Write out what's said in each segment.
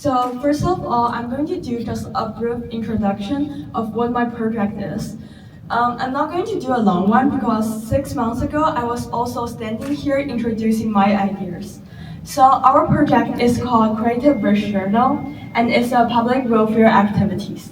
So first of all, I'm going to do just a brief introduction of what my project is. I'm not going to do a long one because 6 months ago, I was also standing here introducing my ideas. So our project is called Creative Wish Journal, and it's a public welfare activities.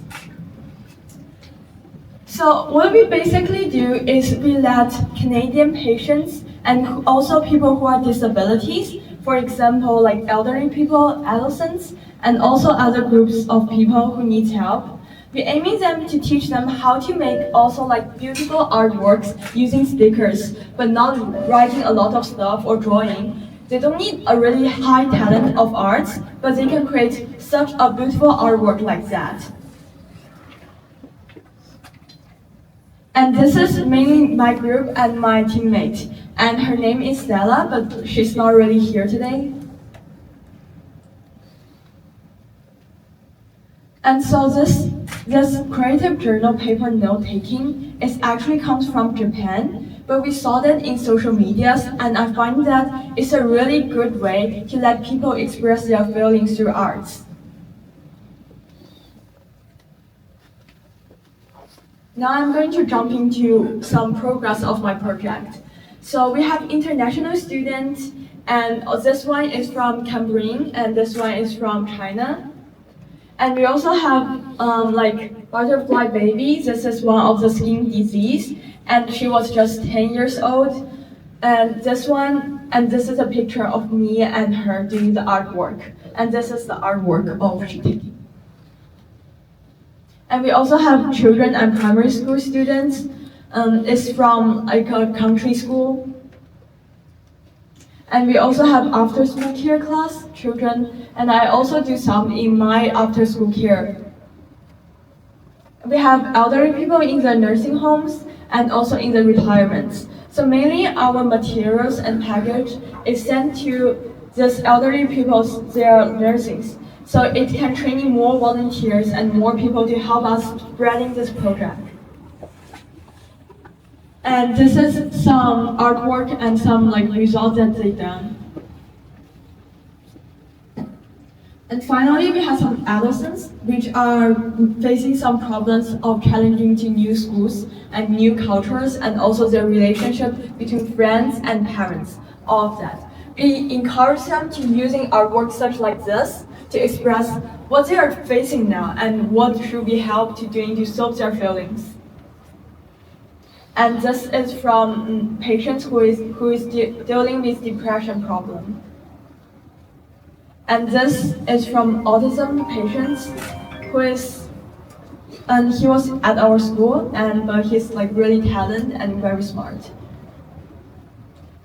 So what we basically do is we let Canadian patients and also people who are disabilities, for example, like elderly people, adolescents, and also other groups of people who need help. We're aiming them to teach them how to make also like beautiful artworks using stickers, but not writing a lot of stuff or drawing. They don't need a really high talent of arts, but they can create such a beautiful artwork like that. And this is mainly my group and my teammate. And her name is Stella, but she's not really here today. And so this creative journal paper note-taking actually comes from Japan, but we saw that in social medias, and I find that it's a really good way to let people express their feelings through arts. Now I'm going to jump into some progress of my project. So we have international students, and this one is from Cameroon, and this one is from China. And we also have like butterfly baby. This is one of the skin disease, and she was just 10 years old. And this is a picture of me and her doing the artwork. And this is the artwork of she taking. And we also have children and primary school students. It's from like a country school. And we also have after-school care class, children, and I also do some in my after-school care. We have elderly people in the nursing homes and also in the retirements. So mainly our materials and package is sent to these elderly people, their nursings. So it can train more volunteers and more people to help us spreading this project. And this is some artwork and some like results that they've done. And finally, we have some adolescents which are facing some problems of challenging to new schools and new cultures, and also their relationship between friends and parents, all of that. We encourage them to using artwork such like this to express what they are facing now and what should we help to doing to solve their feelings. And this is from patients who is dealing with depression problem. And this is from autism patients and he was at our school, but he's like really talented and very smart.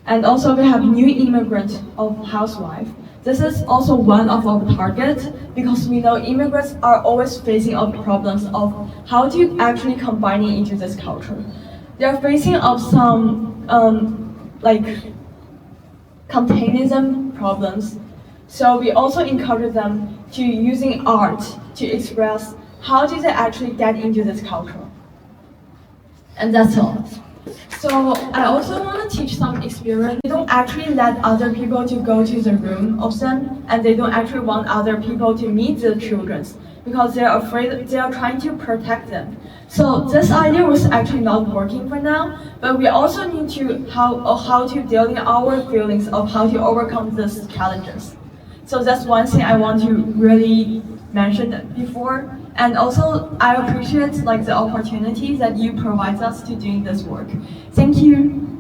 And also we have new immigrant of housewife. This is also one of our targets because we know immigrants are always facing problems of how to actually combine it into this culture. They are facing of some like containism problems. So we also encourage them to using art to express how do they actually get into this culture. And that's all. So I also want to teach some experience. They don't actually let other people to go to the room of them, and they don't actually want other people to meet the children because they're afraid, they are trying to protect them. So this idea was actually not working for now, but we also need to how to deal in our feelings of how to overcome these challenges. So that's one thing I want to really mention before. And also I appreciate like the opportunity that you provide us to doing this work. Thank you.